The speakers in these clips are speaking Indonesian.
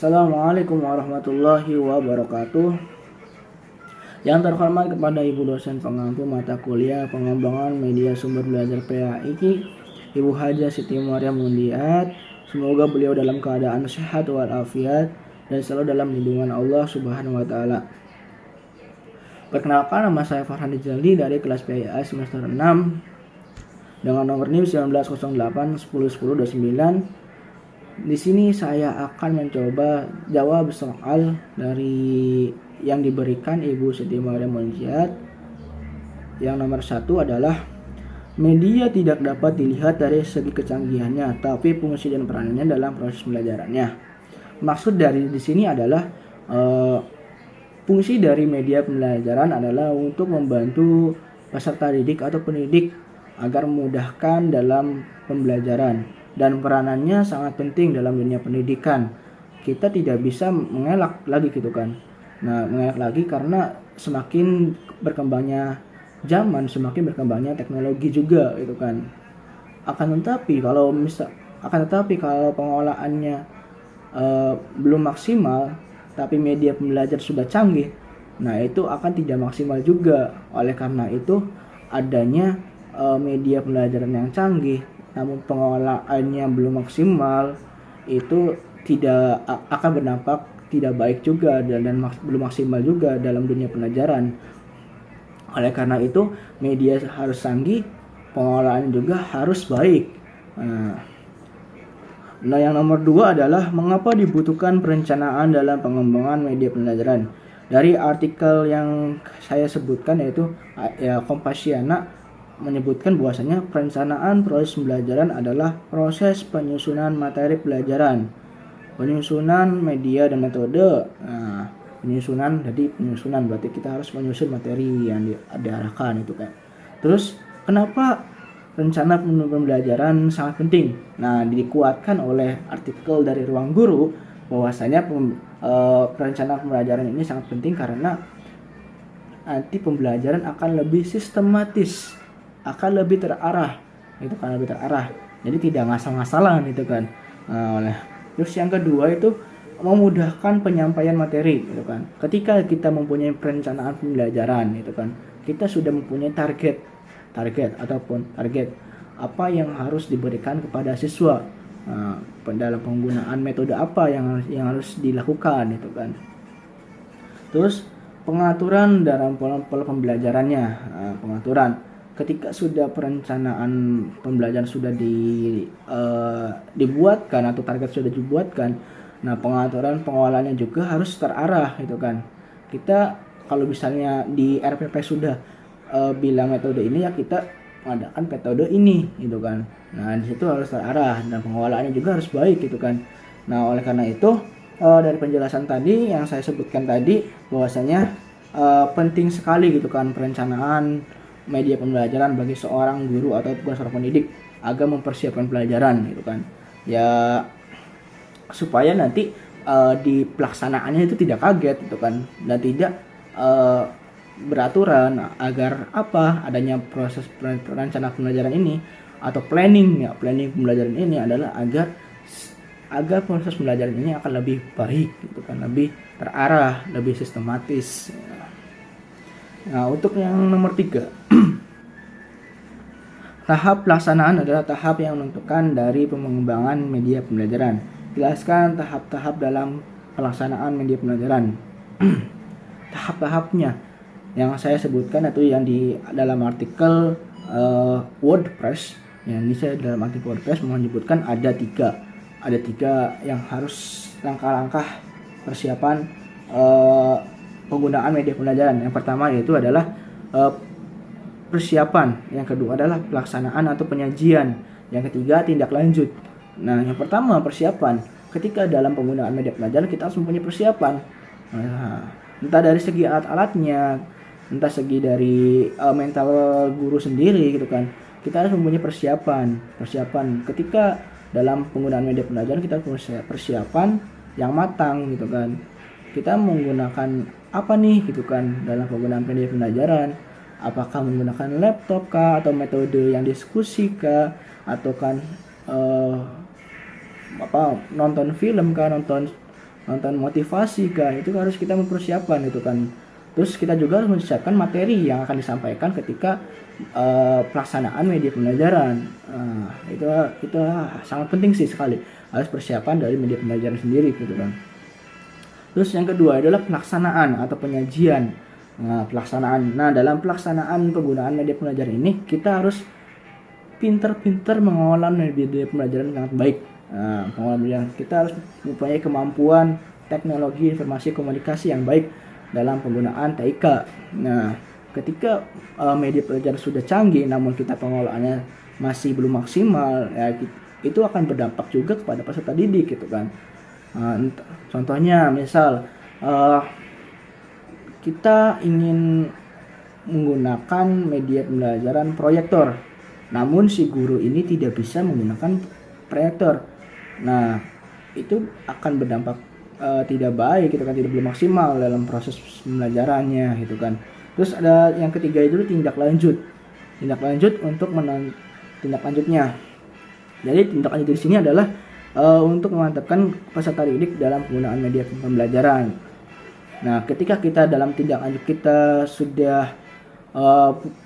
Assalamualaikum warahmatullahi wabarakatuh. Yang terhormat kepada Ibu dosen pengampu mata kuliah pengembangan media sumber belajar PAIQ, Ibu Hajah Siti Maryam Mundiat. Semoga beliau dalam keadaan sehat walafiat dan selalu dalam lindungan Allah Subhanahu wa taala. Perkenalkan, nama saya Farhan Rizali dari kelas PAIA semester 6 dengan nomor NIM 1908 1010 29. Di sini saya akan mencoba jawab soal dari yang diberikan Ibu Siti Maryam Mundiat. Yang nomor 1 adalah media tidak dapat dilihat dari segi kecanggihannya, tapi fungsi dan peranannya dalam proses pembelajarannya. Maksud dari di sini adalah fungsi dari media pembelajaran adalah untuk membantu peserta didik atau pendidik agar memudahkan dalam pembelajaran, dan peranannya sangat penting dalam dunia pendidikan. Kita tidak bisa mengelak lagi gitu kan. Nah, mengelak lagi karena semakin berkembangnya zaman, semakin berkembangnya teknologi juga gitu kan. Akan tetapi kalau pengolahannya belum maksimal, tapi media pembelajar sudah canggih, nah itu akan tidak maksimal juga. Oleh karena itu adanya media pembelajaran yang canggih namun pengolahannya belum maksimal, itu tidak akan berdampak tidak baik juga dan belum maksimal juga dalam dunia pelajaran. Oleh karena itu media harus canggih, pengolahan juga harus baik. Nah, yang nomor 2 adalah mengapa dibutuhkan perencanaan dalam pengembangan media pembelajaran. Dari artikel yang saya sebutkan, yaitu Kompasiana, menyebutkan bahwasanya perencanaan proses pembelajaran adalah proses penyusunan materi pelajaran, penyusunan media dan metode. Nah, penyusunan berarti kita harus menyusun materi yang diarahkan itu kan. Terus kenapa rencana pembelajaran sangat penting? Nah, dikuatkan oleh artikel dari Ruang Guru bahwasanya perencanaan pembelajaran ini sangat penting karena nanti pembelajaran akan lebih sistematis, akan lebih terarah, itu kan lebih terarah. Jadi tidak ngasal-ngasalan itu kan. Terus yang kedua itu memudahkan penyampaian materi itu kan. Ketika kita mempunyai perencanaan pembelajaran itu kan, kita sudah mempunyai target apa yang harus diberikan kepada siswa. Dalam penggunaan metode apa yang harus dilakukan itu kan. Terus pengaturan dalam pola pembelajarannya, pengaturan ketika sudah perencanaan pembelajaran sudah dibuatkan atau target sudah dibuatkan, nah pengaturan pengolahannya juga harus terarah gitu kan. Kita kalau misalnya di RPP sudah bilang metode ini, ya kita mengadakan metode ini gitu kan. Nah, di situ harus terarah dan pengolahannya juga harus baik gitu kan. Nah, oleh karena itu dari penjelasan tadi yang saya sebutkan tadi bahwasanya penting sekali gitu kan perencanaan media pembelajaran bagi seorang guru ataupun seorang pendidik agar mempersiapkan pelajaran gitu kan. Ya supaya nanti di pelaksanaannya itu tidak kaget gitu kan, dan tidak beraturan, agar adanya proses perencanaan pembelajaran ini atau planning pembelajaran ini adalah agar proses pembelajaran ini akan lebih baik gitu kan, lebih terarah, lebih sistematis. Nah, untuk yang nomor 3, tahap pelaksanaan adalah tahap yang menentukan dari pengembangan media pembelajaran. Jelaskan tahap-tahap dalam pelaksanaan media pembelajaran. Tahap-tahapnya yang saya sebutkan itu yang di dalam artikel WordPress. Ini saya dalam artikel WordPress menyebutkan ada tiga yang harus langkah-langkah persiapan penggunaan media pembelajaran. Yang pertama yaitu adalah persiapan, yang kedua adalah pelaksanaan atau penyajian, yang ketiga tindak lanjut. Nah, yang pertama persiapan. Ketika dalam penggunaan media pembelajaran kita harus mempunyai persiapan. Entah dari segi alat-alatnya, entah segi dari mental guru sendiri gitu kan. Kita harus mempunyai persiapan. Ketika dalam penggunaan media pembelajaran kita harus persiapan yang matang gitu kan. Kita menggunakan apa nih gitu kan dalam penggunaan media pembelajaran, apakah menggunakan laptop kah, atau metode yang diskusi kah, atau kan nonton film kah, nonton nonton motivasi kah, itu harus kita mempersiapkan itu kan. Terus kita juga harus mempersiapkan materi yang akan disampaikan ketika pelaksanaan media pembelajaran. Itu sangat penting sih sekali, harus persiapan dari media pembelajaran sendiri gitu kan. Terus yang kedua adalah pelaksanaan atau penyajian. Dalam pelaksanaan penggunaan media pembelajaran ini kita harus pintar-pintar mengolah media pembelajaran dengan baik. Kita harus mempunyai kemampuan teknologi informasi komunikasi yang baik dalam penggunaan TIK. Nah, ketika media pembelajaran sudah canggih namun kita pengolahannya masih belum maksimal, ya itu akan berdampak juga kepada peserta didik gitu kan. Contohnya misal kita ingin menggunakan media pembelajaran proyektor, namun si guru ini tidak bisa menggunakan proyektor. Nah, itu akan berdampak tidak baik gitu kan, tidak belum maksimal dalam proses pembelajarannya gitu kan. Terus ada yang ketiga itu tindak lanjut untuk tindak lanjutnya. Jadi tindak lanjut di sini adalah untuk memantapkan peserta didik dalam penggunaan media pembelajaran. Nah, ketika kita dalam tindak lanjut kita sudah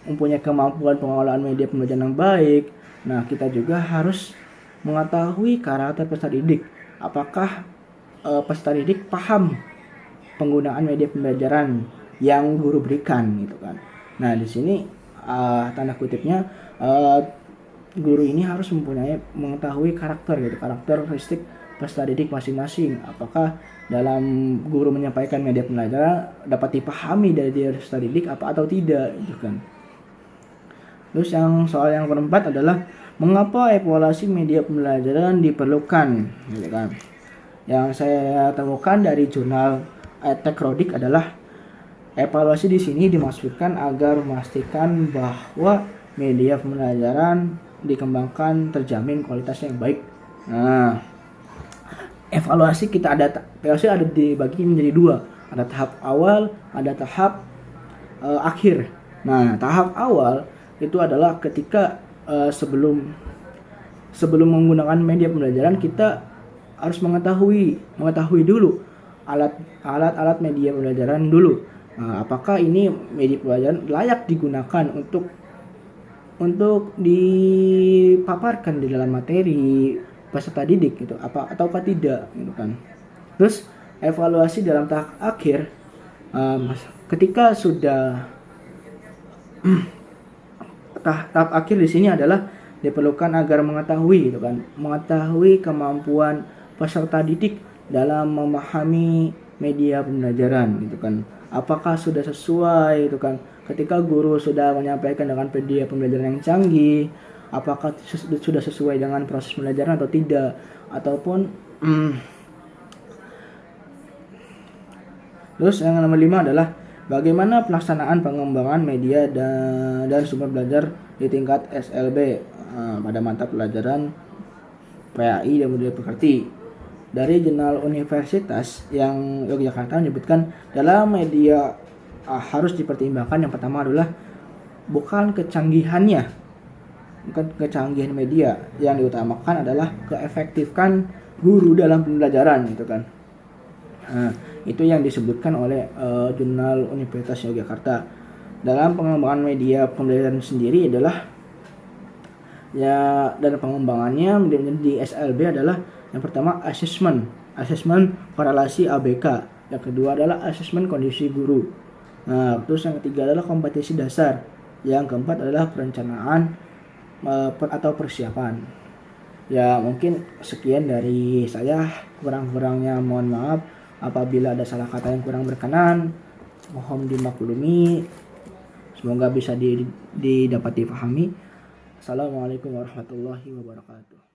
mempunyai kemampuan pengolahan media pembelajaran yang baik, nah kita juga harus mengetahui karakter peserta didik. Apakah peserta didik paham penggunaan media pembelajaran yang guru berikan gitu kan. Nah, di sini tanda kutipnya guru ini harus mengetahui karakteristik peserta didik masing-masing. Apakah dalam guru menyampaikan media pembelajaran dapat dipahami dari peserta didik atau tidak gitu kan. Terus soal yang keempat adalah mengapa evaluasi media pembelajaran diperlukan gitu kan. Yang saya temukan dari jurnal Tekrodik adalah evaluasi di sini dimaksudkan agar memastikan bahwa media pembelajaran dikembangkan terjamin kualitasnya yang baik. Nah, evaluasi ada dibagi menjadi dua. Ada tahap awal, ada tahap akhir. Nah, tahap awal itu adalah ketika sebelum menggunakan media pembelajaran kita harus mengetahui dulu alat media pembelajaran dulu. Nah, apakah ini media pembelajaran layak digunakan untuk dipaparkan di dalam materi peserta didik gitu, ataukah tidak gitu kan. Terus evaluasi dalam tahap akhir, ketika sudah tahap akhir di sini adalah diperlukan agar mengetahui kemampuan peserta didik dalam memahami media pembelajaran gitu kan. Apakah sudah sesuai gitu kan, ketika guru sudah menyampaikan dengan media pembelajaran yang canggih, apakah sudah sesuai dengan proses pembelajaran atau tidak, ataupun Terus yang nomor 5 adalah bagaimana pelaksanaan pengembangan media dan sumber belajar di tingkat SLB pada mata pelajaran PAI dan budaya pekerti. Dari jurnal universitas yang Yogyakarta menyebutkan dalam media harus dipertimbangkan yang pertama adalah bukan kecanggihan media, yang diutamakan adalah keefektifan guru dalam pembelajaran gitu kan. Itu yang disebutkan oleh jurnal Universitas Yogyakarta. Dalam pengembangan media pembelajaran sendiri adalah dan pengembangannya di SLB adalah yang pertama asesmen korelasi ABK, yang kedua adalah asesmen kondisi guru. Nah, terus yang ketiga adalah kompetisi dasar, yang keempat adalah perencanaan atau persiapan. Ya, mungkin sekian dari saya, kurang-kurangnya mohon maaf apabila ada salah kata yang kurang berkenan, mohon dimaklumi. Semoga bisa didapat dipahami. Assalamualaikum warahmatullahi wabarakatuh.